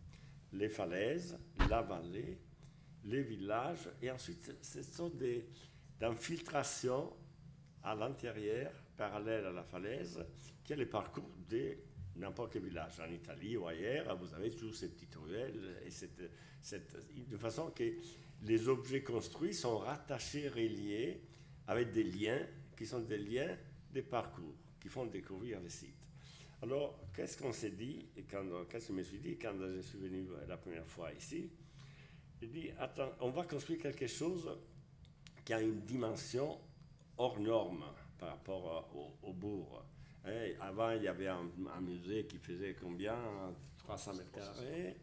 Les falaises, la vallée, les villages, et ensuite, ce sont d'infiltration à l'intérieur, parallèle à la falaise, qui est le parcours de n'importe quel village. En Italie ou ailleurs, vous avez toujours ces petites ruelles, et de façon que les objets construits sont rattachés, reliés, avec des liens qui sont des liens des parcours, qui font découvrir les sites. Alors, qu'est-ce qu'on s'est dit, qu'est-ce que je me suis dit quand je suis venu la première fois ici? J'ai dit, attends, on va construire quelque chose qui a une dimension hors norme par rapport au bourg. Avant, il y avait un musée qui faisait combien? 300 mètres carrés.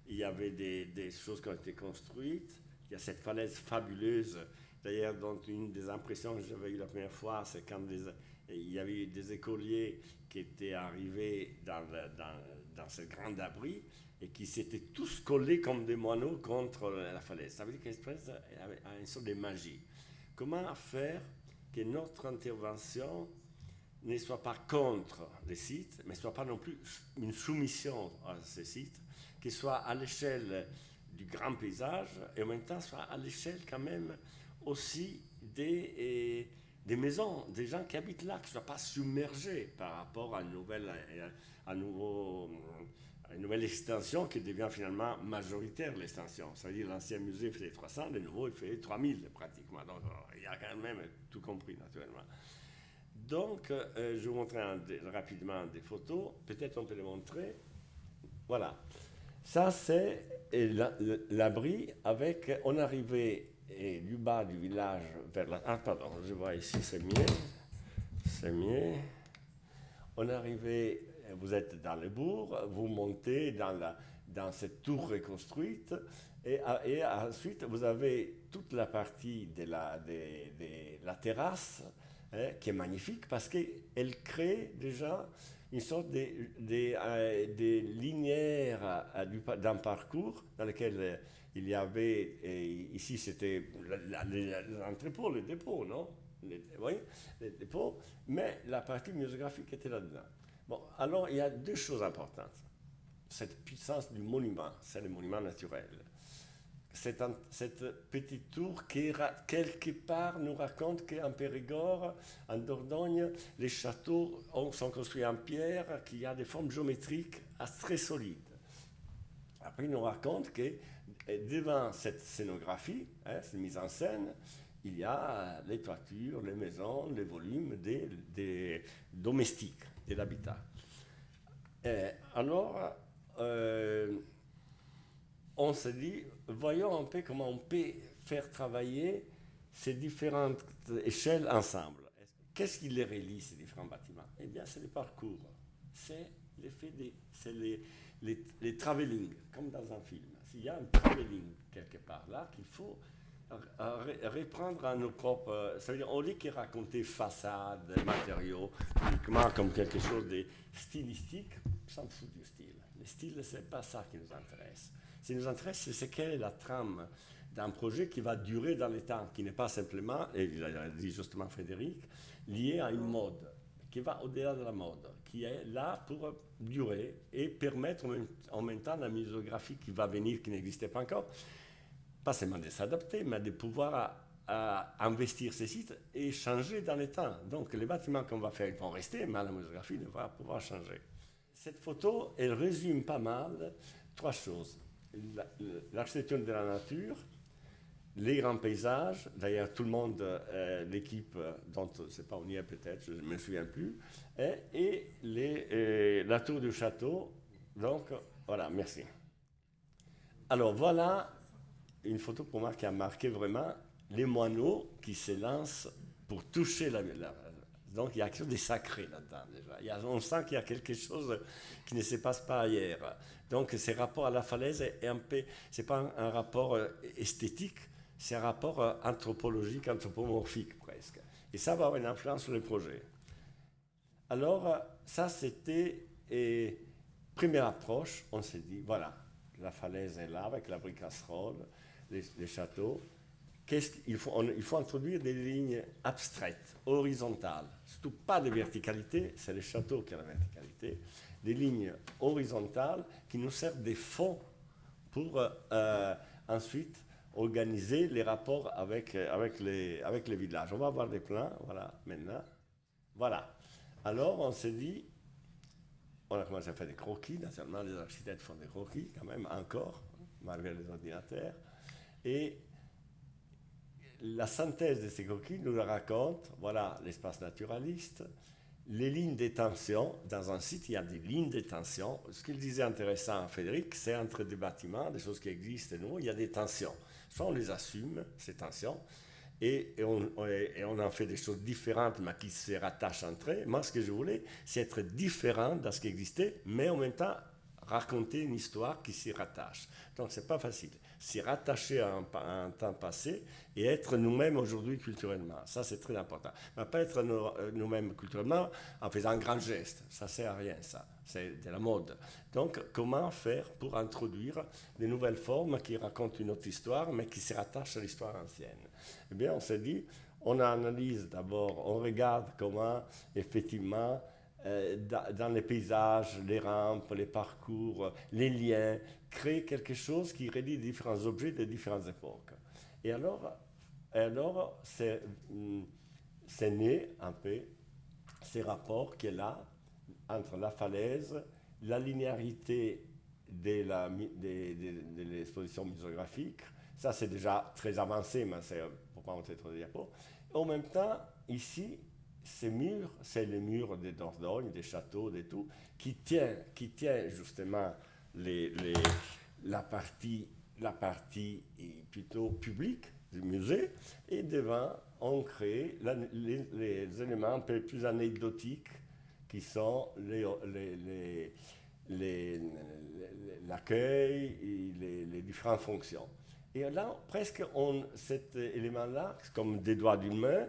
Il y avait des choses qui ont été construites. Il y a cette falaise fabuleuse. D'ailleurs, dont une des impressions que j'avais eues la première fois, c'est quand il y avait des écoliers qui étaient arrivés dans ce grand abri et qui s'étaient tous collés comme des moineaux contre la falaise. Ça veut dire qu'Express a une sorte de magie. Comment faire que notre intervention ne soit pas contre les sites, mais ne soit pas non plus une soumission à ces sites, qui soit à l'échelle du grand paysage et en même temps soit à l'échelle quand même aussi des maisons, des gens qui habitent là, qui ne soient pas submergés par rapport à une nouvelle extension qui devient finalement majoritaire, l'extension. C'est-à-dire l'ancien musée faisait 300, le nouveau il fait 3000 pratiquement. Donc il y a quand même tout compris naturellement. Donc je vous montrerai rapidement des photos, peut-être on peut les montrer. Voilà. Ça c'est l'abri avec, on arrivait du bas du village vers la... Ah pardon, je vois ici, c'est mieux. C'est mieux. On arrivait, vous êtes dans le bourg, vous montez dans cette tour reconstruite et ensuite vous avez toute la partie de la terrasse qui est magnifique parce qu'elle crée déjà une sorte de linéaire d'un parcours dans lequel il y avait, ici c'était l'entrepôt, le dépôt, non? Oui, les dépôts, mais la partie muséographique était là-dedans. Bon, alors il y a deux choses importantes. Cette puissance du monument, c'est le monument naturel. Cette petite tour qui, quelque part, nous raconte qu'en Périgord, en Dordogne, les châteaux sont construits en pierre, qu'il y a des formes géométriques très solides. Après, il nous raconte que devant cette scénographie, cette mise en scène, il y a les toitures, les maisons, les volumes des domestiques, de l'habitat. Alors, on se dit, voyons un peu comment on peut faire travailler ces différentes échelles ensemble. Qu'est-ce qui les relie, ces différents bâtiments? Eh bien, c'est le parcours. C'est l'effet c'est les travelling, comme dans un film. S'il y a un travelling quelque part là, qu'il faut reprendre à nos propres... Ça veut dire, au lieu de raconter façade, matériaux, uniquement comme quelque chose de stylistique, on s'en fout du style. Le style, ce n'est pas ça qui nous intéresse. Ce qui nous intéresse, c'est quelle est la trame d'un projet qui va durer dans le temps, qui n'est pas simplement, et il a dit justement Frédéric, lié à une mode, qui va au-delà de la mode, qui est là pour durer et permettre en même temps la muséographie qui va venir, qui n'existait pas encore, pas seulement de s'adapter, mais de pouvoir à investir ces sites et changer dans le temps. Donc les bâtiments qu'on va faire, ils vont rester, mais la muséographie va pouvoir changer. Cette photo, elle résume pas mal trois choses. L'architecture de la nature, les grands paysages, d'ailleurs tout le monde, l'équipe dont je ne sais pas, on y est peut-être, je ne me souviens plus, et la tour du château. Donc voilà, merci. Alors voilà une photo pour moi qui a marqué vraiment les moineaux qui se lancent pour toucher donc il y a quelque chose de sacré là-dedans déjà. On sent qu'il y a quelque chose qui ne se passe pas ailleurs. Donc ce rapport à la falaise est un peu, c'est pas un rapport esthétique, c'est un rapport anthropologique, anthropomorphique presque. Et ça va avoir une influence sur le projet. Alors ça c'était première approche, on s'est dit voilà, la falaise est là avec la brique casserole, les châteaux. Il faut introduire des lignes abstraites, horizontales, surtout pas de verticalité, c'est le château qui a la verticalité, des lignes horizontales qui nous servent de fond pour ensuite organiser les rapports avec les villages. On va voir des plans, voilà, maintenant. Voilà. Alors on s'est dit, on a commencé à faire des croquis, naturellement les architectes font des croquis quand même, encore, malgré les ordinateurs, et la synthèse de ces croquis nous raconte, voilà, l'espace naturaliste, les lignes de tension. Dans un site, il y a des lignes de tension. Ce qu'il disait intéressant, Frédéric, c'est entre des bâtiments, des choses qui existent, nous, il y a des tensions. Soit on les assume, ces tensions, et on en fait des choses différentes, mais qui se rattachent entre eux. Moi, ce que je voulais, c'est être différent de ce qui existait, mais en même temps, raconter une histoire qui s'y rattache. Donc, ce n'est pas facile. S'y rattacher à un temps passé et être nous-mêmes aujourd'hui culturellement. Ça, c'est très important. Mais pas être nous-mêmes culturellement en faisant un grand geste. Ça ne sert à rien, ça. C'est de la mode. Donc, comment faire pour introduire des nouvelles formes qui racontent une autre histoire, mais qui se rattachent à l'histoire ancienne? Eh bien, on s'est dit, on analyse d'abord, on regarde comment, effectivement, dans les paysages, les rampes, les parcours, les liens, créer quelque chose qui relie différents objets de différentes époques. Et alors c'est né un peu ces rapports qu'il y a là entre la falaise, la linéarité de l'exposition muséographique. Ça, c'est déjà très avancé, mais c'est pour pas montrer trop de diapos. En même temps, ici, ces murs, c'est les murs des Dordogne, des châteaux, de tout, qui tient justement la partie plutôt publique du musée, et devant, on crée les éléments un peu plus anecdotiques qui sont l'accueil et les différentes fonctions. Et là, presque, cet élément-là, comme des doigts d'une main,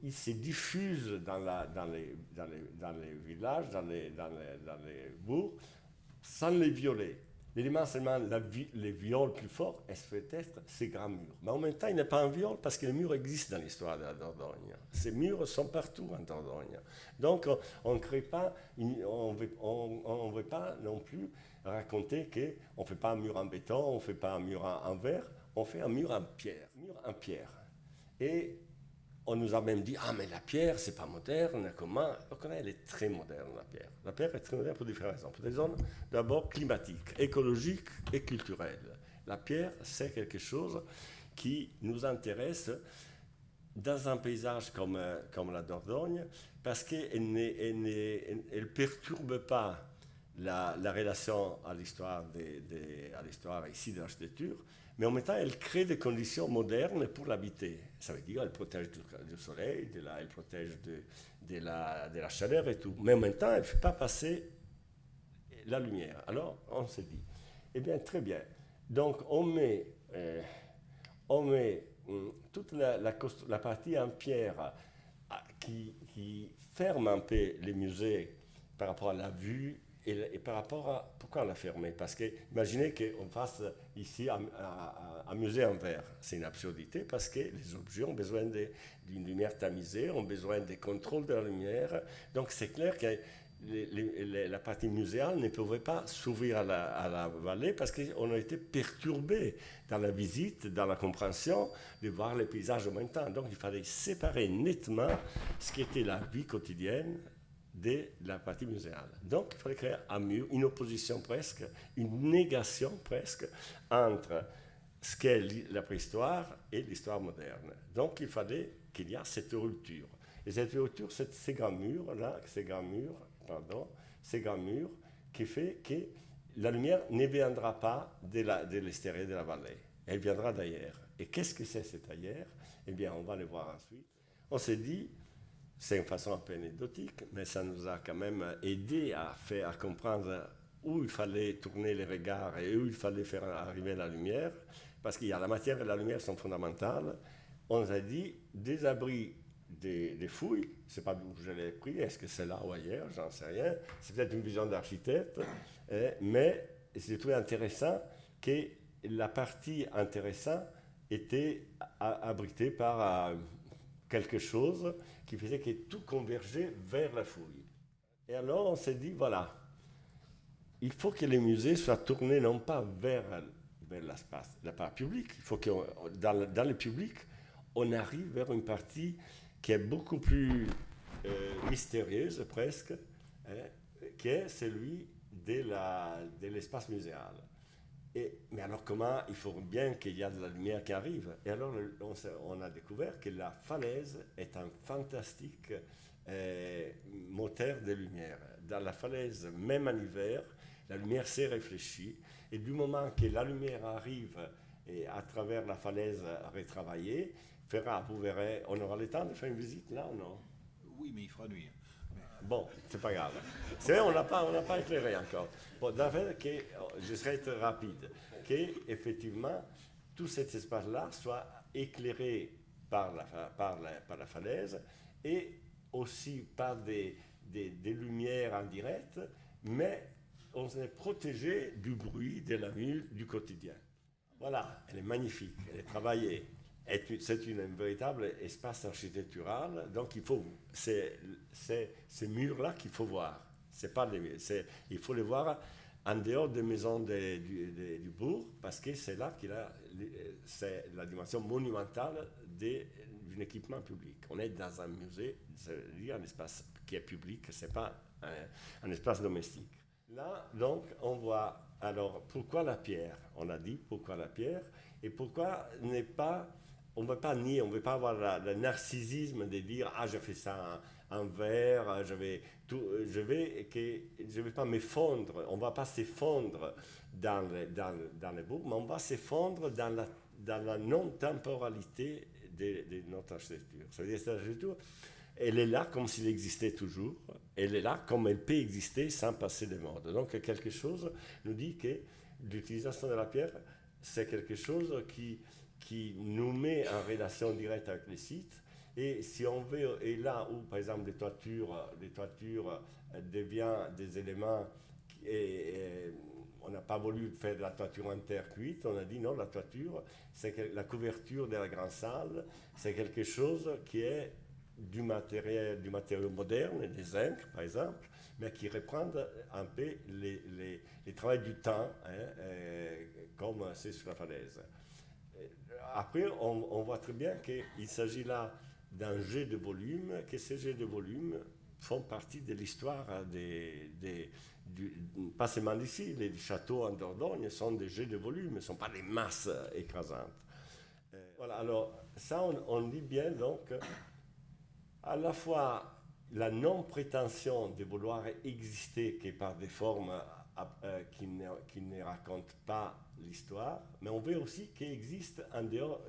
il se diffuse dans les villages, dans les bourgs, sans les violer. L'élément seulement, les viols plus forts, peut-être ces grands murs. Mais en même temps, il n'est pas un viol parce que les murs existent dans l'histoire de la Dordogne. Ces murs sont partout en Dordogne. Donc, on ne crée pas, on veut pas non plus raconter qu'on ne fait pas un mur en béton, on ne fait pas un mur en verre, on fait un mur en pierre. Et on nous a même dit, ah mais la pierre, c'est pas moderne, comment? Elle est très moderne, la pierre. La pierre est très moderne pour différentes raisons. Pour des raisons d'abord climatiques, écologiques et culturelles. La pierre, c'est quelque chose qui nous intéresse dans un paysage comme la Dordogne, parce qu'elle ne perturbe pas la relation à l'histoire ici de l'architecture, mais en même temps, elle crée des conditions modernes pour l'habiter. Ça veut dire qu'elle protège du soleil, elle protège de la chaleur et tout. Mais en même temps, elle ne fait pas passer la lumière. Alors, on s'est dit, eh bien, très bien. Donc, on met toute la partie en pierre qui ferme un peu les musées par rapport à la vue Et par rapport à pourquoi on l'a fermé? Parce que imaginez qu'on fasse ici un musée en verre. C'est une absurdité parce que les objets ont besoin d'une lumière tamisée, ont besoin des contrôles de la lumière. Donc c'est clair que la partie muséale ne pouvait pas s'ouvrir à la vallée parce qu'on a été perturbé dans la visite, dans la compréhension de voir les paysages en même temps. Donc il fallait séparer nettement ce qui était la vie quotidienne de la partie muséale. Donc, il fallait créer un mur, une opposition presque, une négation presque entre ce qu'est la préhistoire et l'histoire moderne. Donc, il fallait qu'il y ait cette rupture. Et cette rupture, c'est ces grands murs qui fait que la lumière ne viendra pas de l'extérieur de la vallée. Elle viendra d'ailleurs. Et qu'est-ce que c'est cet ailleurs? Eh bien, on va le voir ensuite. On s'est dit, c'est une façon un peu anecdotique, mais ça nous a quand même aidé à comprendre où il fallait tourner les regards et où il fallait faire arriver la lumière, parce qu'il y a la matière et la lumière sont fondamentales. On nous a dit, des abris des fouilles, je ne sais pas d'où je l'ai pris, est-ce que c'est là ou ailleurs, j'en sais rien, c'est peut-être une vision d'architecte, mais j'ai trouvé intéressant que la partie intéressante était abritée par quelque chose qui faisait que tout convergeait vers la fouille. Et alors on s'est dit, voilà, il faut que les musées soient tournés non pas vers l'espace, la part publique, il faut que dans le public, on arrive vers une partie qui est beaucoup plus mystérieuse presque, qui est celui de l'espace muséal. Mais alors comment? Il faut bien qu'il y ait de la lumière qui arrive. Et alors on a découvert que la falaise est un fantastique moteur de lumière. Dans la falaise, même en hiver, la lumière s'est réfléchie. Et du moment que la lumière arrive et à travers la falaise retravaillée, vous verrez, on aura le temps de faire une visite là ou non? Oui, mais il fera nuit. Bon, c'est pas grave. C'est vrai, on n'a pas éclairé encore. Bon, d'abord, je serai très rapide, qu'effectivement, tout cet espace-là soit éclairé par la falaise et aussi par des lumières en direct, mais on est protégé du bruit, de la nuit, du quotidien. Voilà, elle est magnifique, elle est travaillée. C'est un véritable espace architectural, donc c'est ces murs-là qu'il faut voir. Il faut les voir en dehors des maisons du bourg, parce que c'est là c'est la dimension monumentale d'un équipement public. On est dans un musée, c'est-à-dire un espace qui est public, ce n'est pas un espace domestique. Là, donc, on voit, alors, pourquoi la pierre? On a dit pourquoi la pierre, et pourquoi on ne veut pas nier, on ne veut pas avoir le narcissisme de dire « Ah, je fais ça en verre, je vais pas m'effondre, on ne va pas s'effondre dans les bourgs, mais on va s'effondre dans la non-temporalité de notre architecture. Ça veut dire que cette architecture, elle est là comme s'il existait toujours, elle est là comme elle peut exister sans passer de mode. Donc quelque chose nous dit que l'utilisation de la pierre, c'est quelque chose qui nous met en relation directe avec les sites. Et si on veut, et là où par exemple les toitures deviennent des éléments, on n'a pas voulu faire de la toiture en terre cuite, on a dit non, la toiture, c'est la couverture de la grande salle, c'est quelque chose qui est du matériau moderne, des zinc par exemple, mais qui reprend un peu les travaux du temps, comme c'est sur la falaise. Après, on voit très bien qu'il s'agit là d'un jet de volume, que ces jets de volume font partie de l'histoire pas seulement d'ici, les châteaux en Dordogne sont des jets de volume, ne sont pas des masses écrasantes. Voilà, alors ça on dit bien donc à la fois la non-prétention de vouloir exister que par des formes qui ne racontent pas l'histoire, mais on veut aussi qu'il existe en dehors,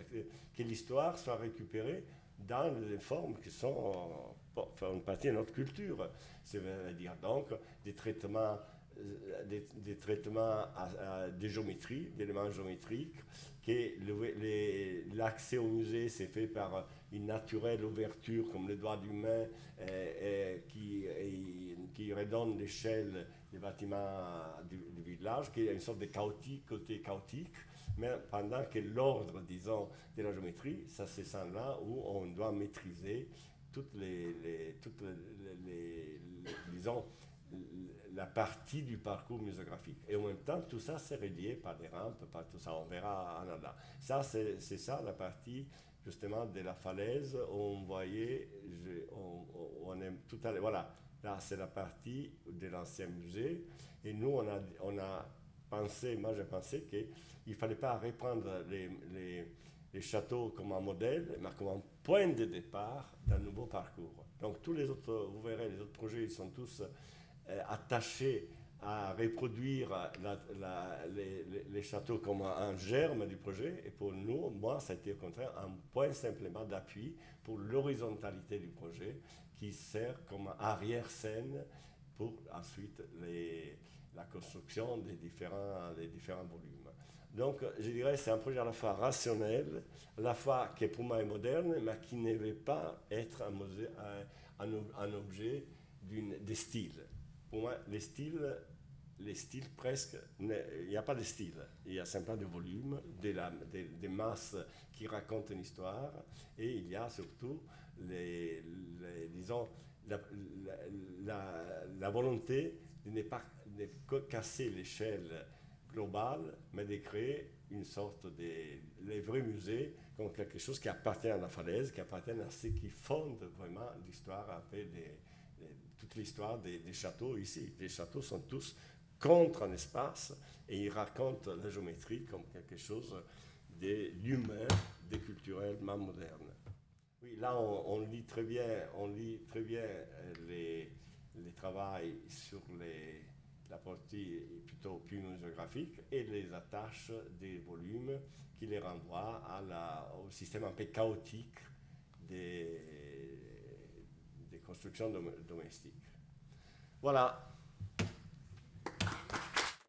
que l'histoire soit récupérée dans des formes qui font une partie de notre culture. C'est-à-dire donc des traitements de géométrie, d'éléments géométriques, que l'accès au musée s'est fait par une naturelle ouverture comme le doigt d'une main qui redonne l'échelle des bâtiments du village, qui est une sorte de chaotique, côté chaotique, mais pendant que l'ordre, disons, de la géométrie, ça c'est ça là où on doit maîtriser toutes disons, la partie du parcours muséographique. Et en même temps, tout ça, c'est relié par des rampes, par tout ça. On verra en allant. Ça, c'est ça la partie, justement, de la falaise où on voyait, on est tout à l'heure, voilà, là, c'est la partie de l'ancien musée. Et nous, on a pensé, moi j'ai pensé qu'il ne fallait pas reprendre les châteaux comme un modèle, mais comme un point de départ d'un nouveau parcours. Donc, tous les autres, vous verrez, les autres projets, ils sont tous attachés à reproduire les châteaux comme un germe du projet. Et pour nous, moi, ça a été au contraire un point simplement d'appui pour l'horizontalité du projet qui sert comme arrière-scène pour ensuite la construction des différents volumes. Donc, je dirais que c'est un projet à la fois rationnel, à la fois qui pour moi est moderne, mais qui ne veut pas être un objet des styles. Pour moi, les styles presque, il n'y a pas de style. Il y a simplement des volumes, des masses qui racontent une histoire, et il y a surtout, disons, la volonté de ne pas casser l'échelle globale, mais de créer une sorte les vrais musées comme quelque chose qui appartient à la falaise, qui appartient à ce qui fonde vraiment l'histoire, un peu toute l'histoire des châteaux ici. Les châteaux sont tous contre un espace et ils racontent la géométrie comme quelque chose d'humain, de culturellement moderne. Oui, là on lit très bien les travaux sur la partie plutôt plus muséographique et les attaches des volumes qui les renvoient au système un peu chaotique des constructions domestiques. Voilà.